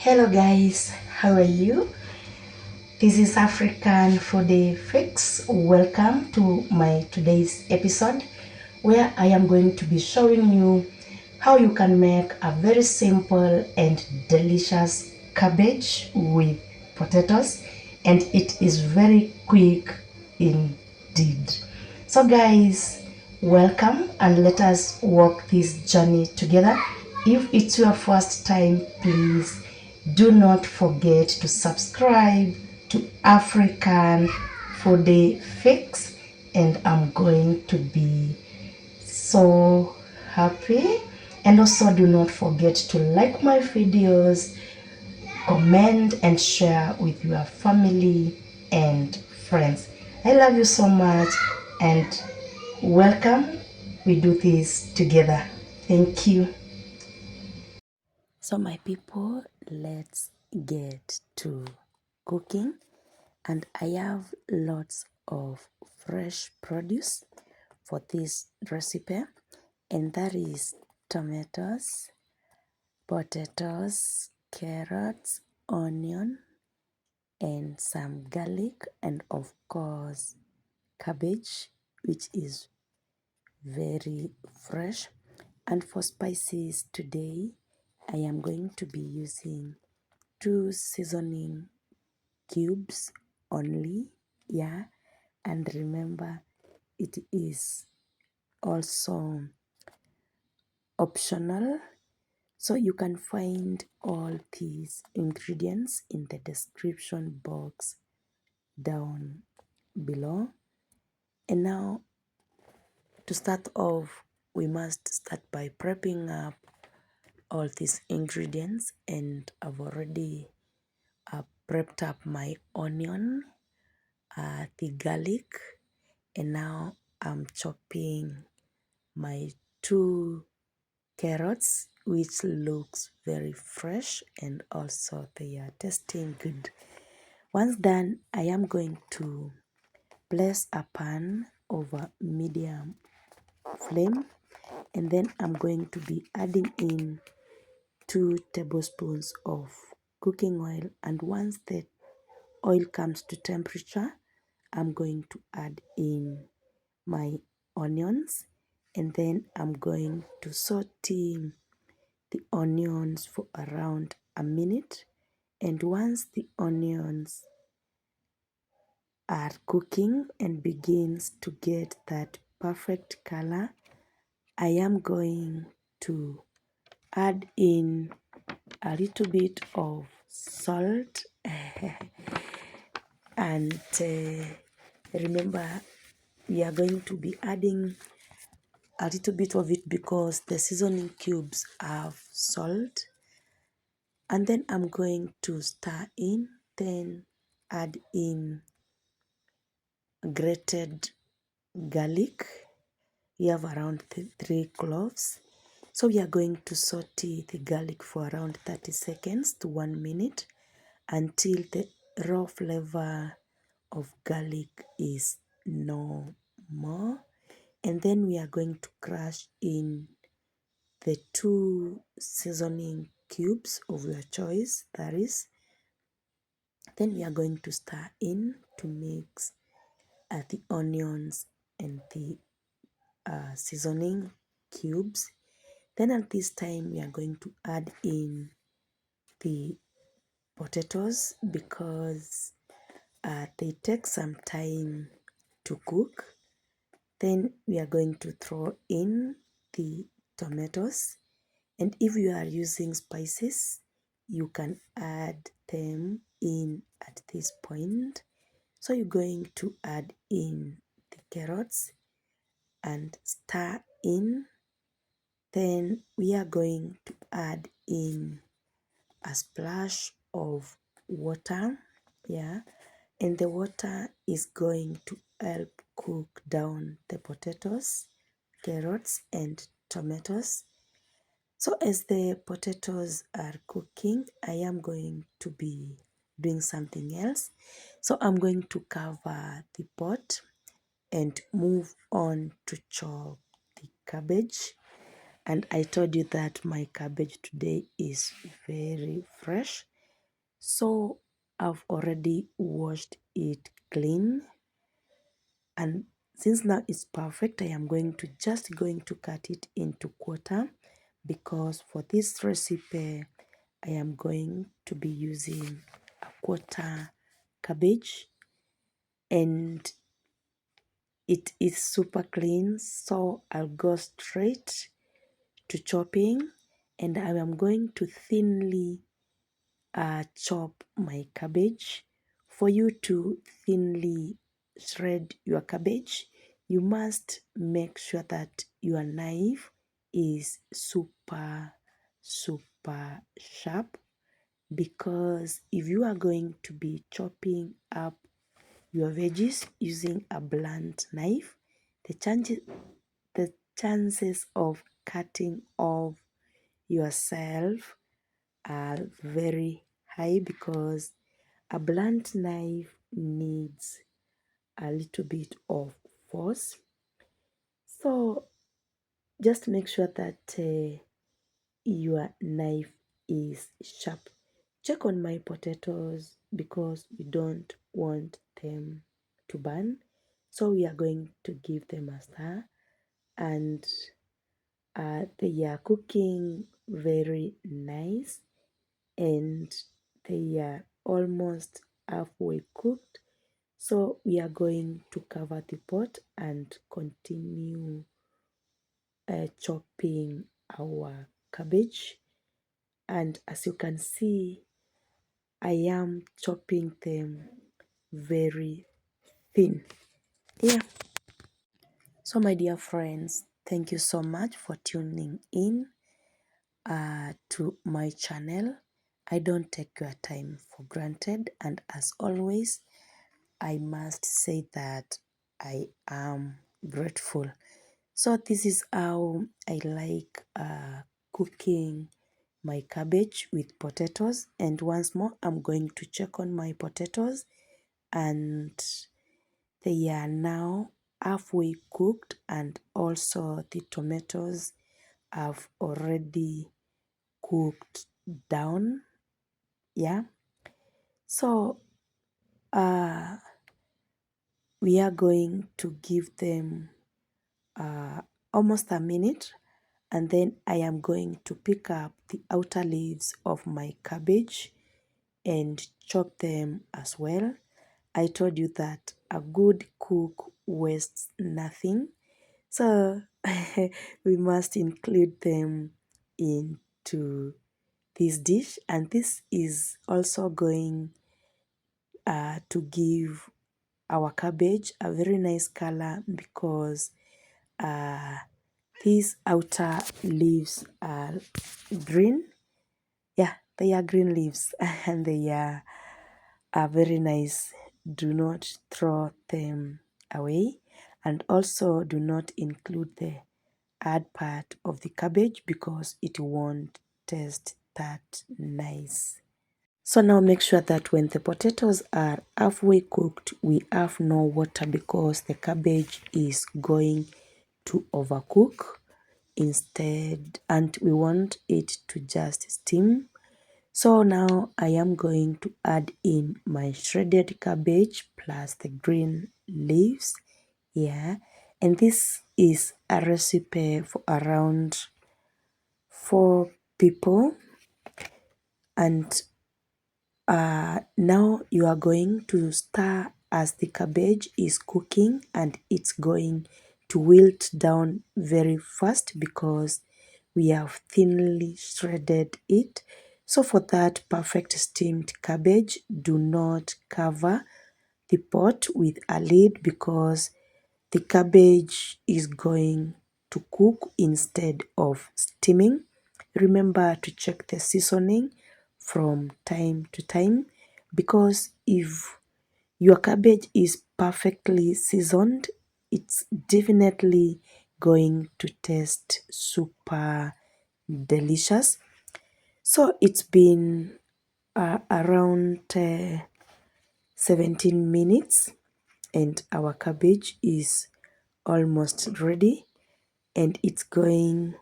Hello guys, how are you? This is African Foodie Fix. Welcome to my today's episode where I am going to be showing you how you can make a very simple and delicious cabbage with potatoes, and it is very quick indeed. So guys, welcome and let us walk this journey together. If it's your first time, please do not forget to subscribe to African Foodie Fix, and I'm going to be so happy. And also do not forget to like my videos, comment and share with your family and friends. I love you so much and welcome. We do this together. Thank you. So my people, let's get to cooking. And I have lots of fresh produce for this recipe, and that is tomatoes, potatoes, carrots, onion, and some garlic, and of course cabbage, which is very fresh. And for spices today, I am going to be using 2 seasoning cubes only. Yeah, and remember, it is also optional, so you can find all these ingredients in the description box down below. And now, to start off, we must start by prepping up all these ingredients, and I've already prepped up my onion, the garlic, and now I'm chopping my 2 carrots, which looks very fresh, and also they are tasting good. Once done, I am going to place a pan over medium flame, and then I'm going to be adding in 2 tablespoons of cooking oil. And once the oil comes to temperature, I'm going to add in my onions, and then I'm going to saute the onions for around a minute. And once the onions are cooking and begins to get that perfect color, I am going to add in a little bit of salt and remember, we are going to be adding a little bit of it because the seasoning cubes have salt. And then I'm going to stir in, then add in grated garlic. We have around 3 cloves. So we are going to saute the garlic for around 30 seconds to 1 minute until the raw flavor of garlic is no more. And then we are going to crush in the 2 seasoning cubes of your choice, that is. Then we are going to stir in to mix the onions and the seasoning cubes. Then at this time we are going to add in the potatoes because they take some time to cook. Then we are going to throw in the tomatoes, and if you are using spices, you can add them in at this point. So you're going to add in the carrots and stir in. Then we are going to add in a splash of water, yeah, and the water is going to help cook down the potatoes, carrots, and tomatoes. So as the potatoes are cooking, I am going to be doing something else. So I'm going to cover the pot and move on to chop the cabbage. And I told you that my cabbage today is very fresh. So I've already washed it clean, and since now it's perfect, I am just going to cut it into quarter, because for this recipe I am going to be using a quarter cabbage, and it is super clean, so I'll go straight to chopping, and I am going to thinly chop my cabbage. For you to thinly shred your cabbage, you must make sure that your knife is super sharp, because if you are going to be chopping up your veggies using a blunt knife, the chances the chances of cutting off yourself are very high, because a blunt knife needs a little bit of force. So just make sure that your knife is sharp. Check on my potatoes, because we don't want them to burn. So we are going to give them a stir, and they are cooking very nice, and they are almost halfway cooked. So we are going to cover the pot and continue chopping our cabbage. And as you can see, I am chopping them very thin. Yeah. So my dear friends, thank you so much for tuning in to my channel. I don't take your time for granted, and as always, I must say that I am grateful. So this is how I like cooking my cabbage with potatoes. And once more, I'm going to check on my potatoes, and they are now halfway cooked, and also the tomatoes have already cooked down. Yeah. So we are going to give them almost a minute, and then I am going to pick up the outer leaves of my cabbage and chop them as well. I told you that a good cook wastes nothing, so we must include them into this dish, and this is also going to give our cabbage a very nice color, because uh, these outer leaves are green. Yeah, they are green leaves and they are very nice. Do not throw them away, and also do not include the hard part of the cabbage, because it won't taste that nice. So now make sure that when the potatoes are halfway cooked, we have no water, because the cabbage is going to overcook instead, and we want it to just steam. So now I am going to add in my shredded cabbage plus the green leaves. Yeah, and this is a recipe for around 4 people, and now you are going to stir as the cabbage is cooking, and it's going to wilt down very fast, because we have thinly shredded it. So for that perfect steamed cabbage, do not cover the pot with a lid, because the cabbage is going to cook instead of steaming. Remember to check the seasoning from time to time, because if your cabbage is perfectly seasoned, it's definitely going to taste super delicious. So it's been around 17 minutes, and our cabbage is almost ready, and it's going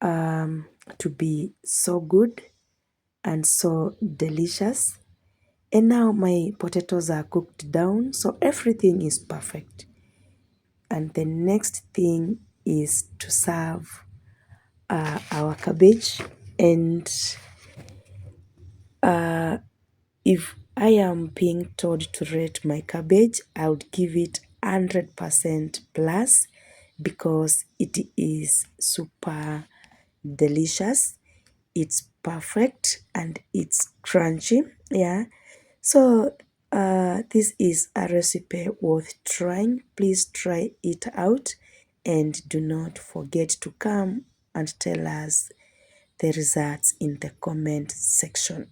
to be so good. and so delicious. And now my potatoes are cooked down, so everything is perfect. And the next thing is to serve our cabbage. And if I am being told to rate my cabbage, I would give it 100% plus because it is super delicious. It's perfect and it's crunchy. Yeah. So this is a recipe worth trying. Please try it out and do not forget to come and tell us the results in the comment section.